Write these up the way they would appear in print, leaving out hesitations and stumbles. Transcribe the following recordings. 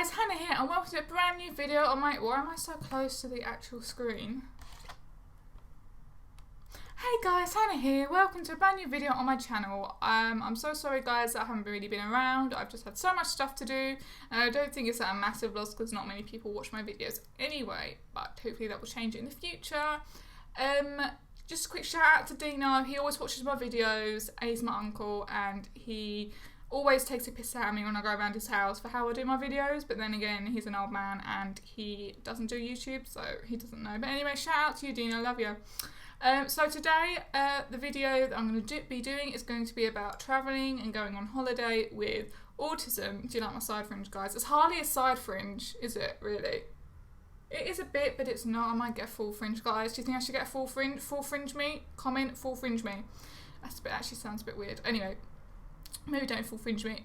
guys, Hannah here and welcome to a brand new video on my... Why am I so close to the actual screen? Hey guys, Hannah here, welcome to a brand new video on my channel. I'm so sorry guys that I haven't really been around. I've just had so much stuff to do and I don't think it's at a massive loss because not many people watch my videos anyway, but hopefully that will change in the future. Just a quick shout out to Dino. He always watches my videos. He's my uncle and he always takes a piss out of me when I go around his house for how I do my videos, but then again he's an old man and he doesn't do YouTube, so he doesn't know. But anyway, shout out to you Dino, love you. So today the video that I'm going to be doing is going to be about travelling and going on holiday with autism. Do you like my side fringe, guys? It's hardly a side fringe, is it, really? It is a bit, but it's not. I might get full fringe, guys. Do you think I should get full fringe? Full fringe me? Comment full fringe me. That's a bit, actually sounds a bit weird. Anyway, maybe don't full fringe me.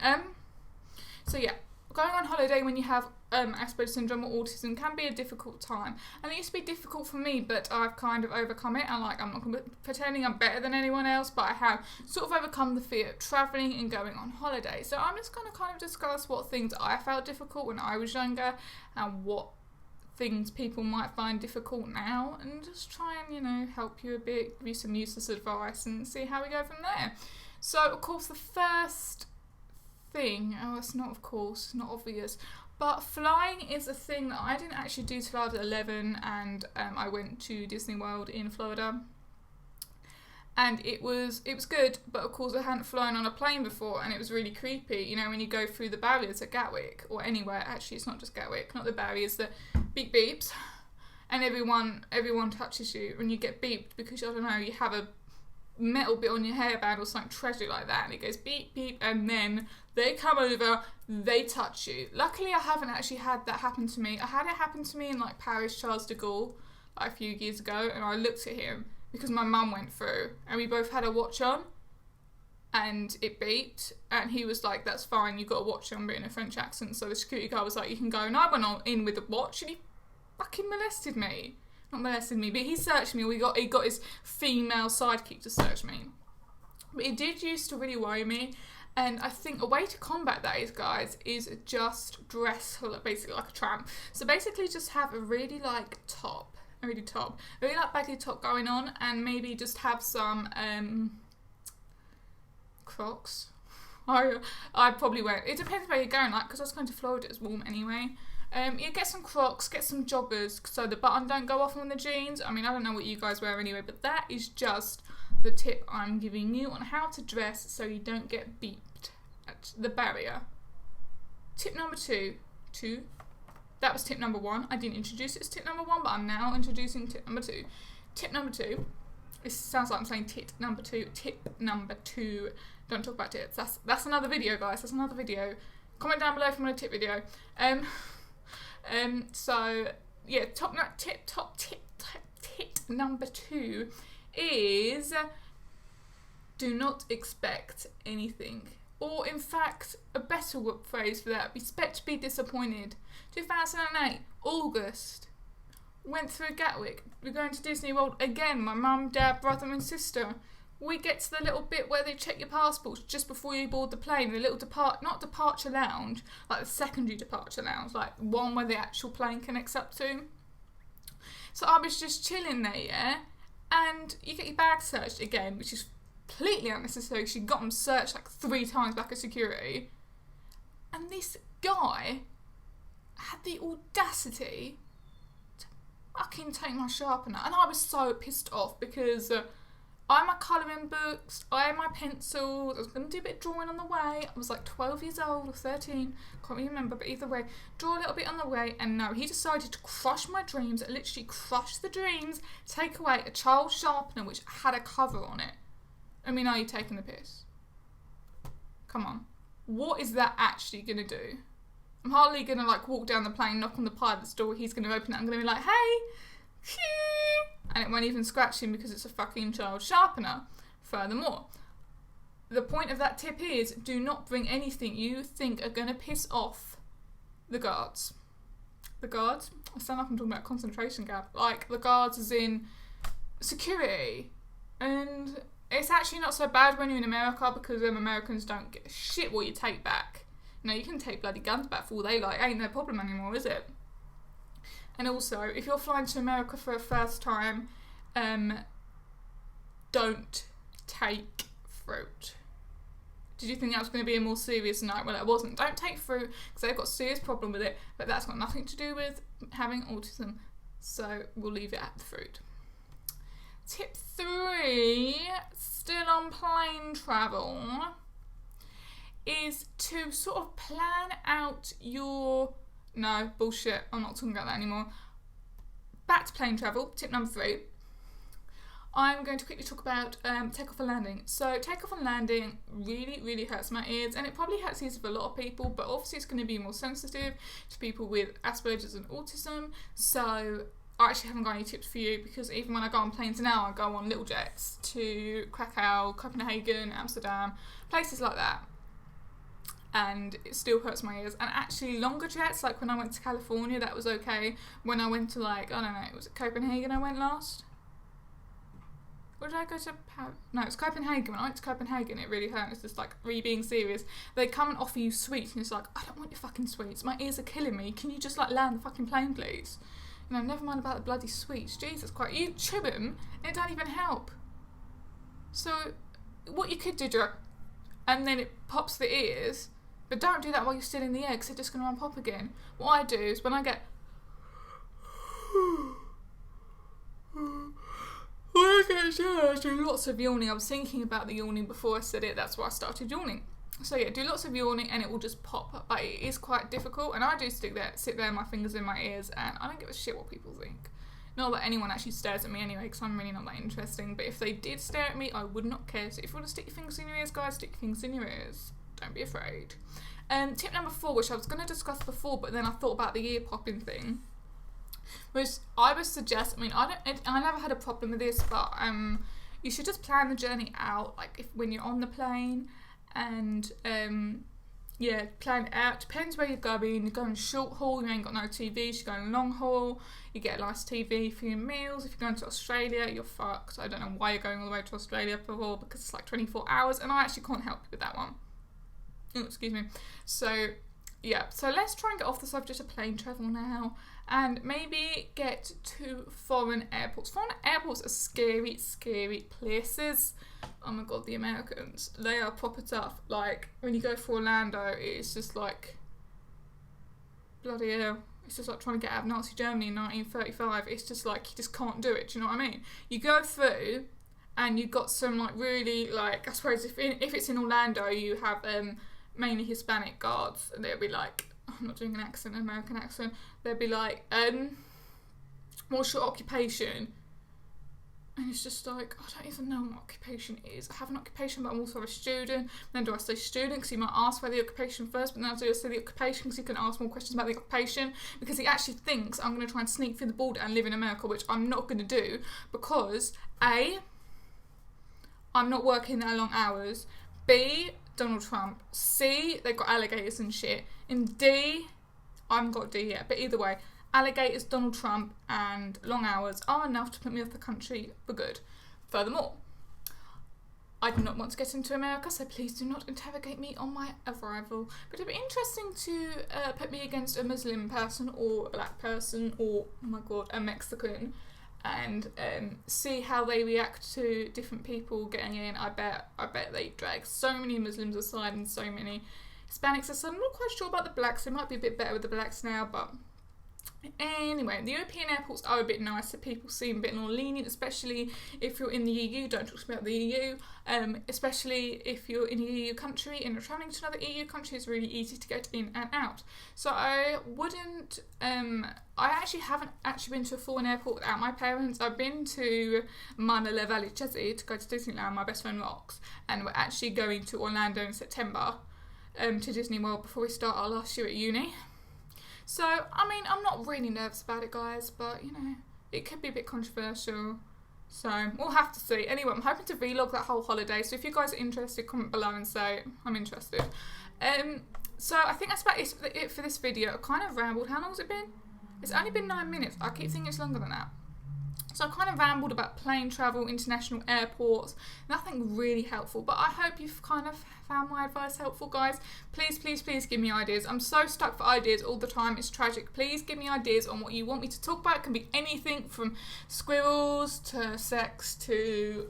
So yeah, going on holiday when you have Asperger syndrome or autism can be a difficult time. And it used to be difficult for me, but I've kind of overcome it. And like, I'm not pretending I'm better than anyone else, but I have sort of overcome the fear of travelling and going on holiday. So I'm just going to kind of discuss what things I felt difficult when I was younger and what things people might find difficult now, and just try and, you know, help you a bit, give you some useless advice and see how we go from there. So of course the first thing, it's not obvious, but flying is a thing that I didn't actually do till I was 11, and I went to Disney World in Florida. And it was good, but of course I hadn't flown on a plane before and it was really creepy. You know, when you go through the barriers at Gatwick or anywhere, actually it's not just Gatwick, not the barriers, the beep beeps, and everyone touches you and you get beeped because, I don't know, you have a metal bit on your hairband or something tragic like that and it goes beep beep and then they come over, they touch you. Luckily I haven't actually had that happen to me. I had it happen to me in like Paris Charles de Gaulle like a few years ago, and I looked at him because my mum went through and we both had a watch on and it beeped and he was like, that's fine, you've got a watch on, but in a French accent. So the security guard was like, you can go, and I went on in with the watch and he fucking molested me. Not molested me, but he searched me. He got his female sidekick to search me. But it did used to really worry me, and I think a way to combat that is, guys, is just dress basically like a tramp. So basically just have a really like really like baggy top going on, and maybe just have some Crocs. I probably won't. It depends where you're going, like, because I was going to Florida, it's warm anyway. Yeah, get some Crocs, get some joggers so the button don't go off on the jeans. I mean, I don't know what you guys wear anyway, but that is just the tip I'm giving you on how to dress so you don't get beeped at the barrier. Tip number two. That was tip number one. I didn't introduce it as tip number one, but I'm now introducing tip number two. Tip number two. It sounds like I'm saying tit number two. Tip number two. Don't talk about tits. That's another video, guys. That's another video. Comment down below if you want a tip video. So yeah, tip number two is do not expect anything. Or in fact, a better phrase for that, expect to be disappointed. 2008, August, went through Gatwick. We're going to Disney World again, my mum, dad, brother and sister. We get to the little bit where they check your passports just before you board the plane, the little not departure lounge, like the secondary departure lounge, like one where the actual plane connects up to. So I was just chilling there, yeah, and you get your bag searched again, which is completely unnecessary. She got them searched like 3 times back at security, and this guy had the audacity to fucking take my sharpener, and I was so pissed off because I had my colouring books, I had my pencils, I was going to do a bit of drawing on the way. I was like 12 years old or 13, can't really remember, but either way, draw a little bit on the way, and no, he decided to crush my dreams, literally crush the dreams, take away a child sharpener which had a cover on it. I mean, are you taking the piss? Come on. What is that actually going to do? I'm hardly going to like walk down the plane, knock on the pilot's door, he's going to open it, I'm going to be like, hey, and it won't even scratch him because it's a fucking child sharpener. Furthermore, the point of that tip is do not bring anything you think are going to piss off the guards. The guards? I sound like I'm talking about concentration camp. Like, the guards as in security. And it's actually not so bad when you're in America because Americans don't get shit what you take back. You know, you can take bloody guns back for all they like. Ain't no problem anymore, is it? And also, if you're flying to America for a first time, don't take fruit. Did you think that was going to be a more serious note? Well, it wasn't. Don't take fruit because they've got a serious problem with it, but that's got nothing to do with having autism. So we'll leave it at the fruit. Tip 3, still on plane travel, is to sort of plan out your... No, bullshit. I'm not talking about that anymore. Back to plane travel. Tip number 3. I'm going to quickly talk about takeoff and landing. So takeoff and landing really, really hurts my ears, and it probably hurts the ears of a lot of people, but obviously it's going to be more sensitive to people with Asperger's and autism. So I actually haven't got any tips for you, because even when I go on planes now, I go on little jets to Krakow, Copenhagen, Amsterdam, places like that. And it still hurts my ears. And actually longer jets, like when I went to California, that was okay. When I went to, like, I don't know, was it Copenhagen I went last? Or did I go to Paris? No, it's Copenhagen. When I went to Copenhagen, it really hurt. It's just like, really being serious. They come and offer you sweets, and it's like, I don't want your fucking sweets. My ears are killing me. Can you just, like, land the fucking plane, please? You know, never mind about the bloody sweets. Jesus Christ. You chew them, and it don't even help. So, what you could do, and then it pops the ears, but don't do that while you're still in the air, because they're just going to unpop again. What I do is, when I get... I do lots of yawning. I was thinking about the yawning before I said it. That's why I started yawning. So yeah, do lots of yawning and it will just pop. But it is quite difficult. And I do sit there, my fingers in my ears, and I don't give a shit what people think. Not that anyone actually stares at me anyway, because I'm really not that interesting. But if they did stare at me, I would not care. So if you want to stick your fingers in your ears, guys, stick your fingers in your ears. Don't be afraid. Tip number 4, which I was going to discuss before, but then I thought about the ear popping thing. Which I would suggest, I never had a problem with this, but you should just plan the journey out, like when you're on the plane, and yeah, plan it out. Depends where you're going. You're going short haul, you ain't got no TV. You're going long haul, you get a nice TV for your meals. If you're going to Australia, you're fucked. I don't know why you're going all the way to Australia for, because it's like 24 hours, and I actually can't help you with that one. Oh, excuse me. So yeah, so let's try and get off the subject of plane travel now, and maybe get to foreign airports. Foreign airports are scary, scary places. Oh my god, the Americans, they are proper tough. Like, when you go for Orlando, it's just like, bloody hell. It's just like trying to get out of Nazi Germany in 1935. It's just like, you just can't do it, do you know what I mean? You go through, and you've got some like really, like, I suppose if it's in Orlando, you have mainly Hispanic guards, and they'll be like, I'm not doing an accent, an American accent, they'll be like, what's your occupation? And it's just like, I don't even know what my occupation is. I have an occupation, but I'm also a student. Then do I say student, because you might ask about the occupation first, but then do I say the occupation, because you can ask more questions about the occupation, because he actually thinks I'm going to try and sneak through the border and live in America, which I'm not going to do, because A, I'm not working that long hours, B, Donald Trump, C, they've got alligators and shit, and D, I haven't got D yet, but either way, alligators, Donald Trump, and long hours are enough to put me off the country for good. Furthermore, I do not want to get into America, so please do not interrogate me on my arrival. But it'd be interesting to put me against a Muslim person, or a black person, or, oh my god, a Mexican, and see how they react to different people getting in. I bet they drag so many Muslims aside and so many Hispanics aside. I'm not quite sure about the blacks. They might be a bit better with the blacks now, but anyway, the European airports are a bit nicer. People seem a bit more lenient, especially if you're in the EU. Don't talk about the EU. Especially if you're in a EU country and you're travelling to another EU country, it's really easy to get in and out. So I wouldn't. I actually haven't been to a foreign airport without my parents. I've been to Manila Valley Chesi to go to Disneyland. My best friend rocks, and we're actually going to Orlando in September, to Disney World before we start our last year at uni. So, I mean, I'm not really nervous about it, guys, but, you know, it could be a bit controversial. So, we'll have to see. Anyway, I'm hoping to vlog that whole holiday, so if you guys are interested, comment below and say, I'm interested. So, I think that's about it for this video. I kind of rambled. How long has it been? It's only been 9 minutes. I keep thinking it's longer than that. So I kind of rambled about plane travel, international airports, nothing really helpful, but I hope you've kind of found my advice helpful, guys. Please, please, please give me ideas. I'm so stuck for ideas all the time. It's tragic. Please give me ideas on what you want me to talk about. It can be anything from squirrels to sex to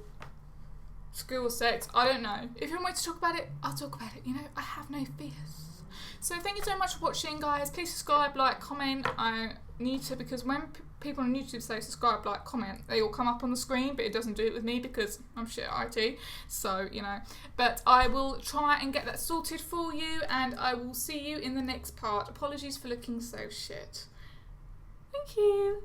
squirrel sex. I don't know. If you want me to talk about it, I'll talk about it. You know, I have no fears. So thank you so much for watching, guys. Please subscribe, like, comment. I need to, because when people on YouTube say subscribe, like, comment, they all come up on the screen, but it doesn't do it with me because I'm shit at IT. So, you know, but I will try and get that sorted for you, and I will see you in the next part. Apologies for looking so shit. Thank you.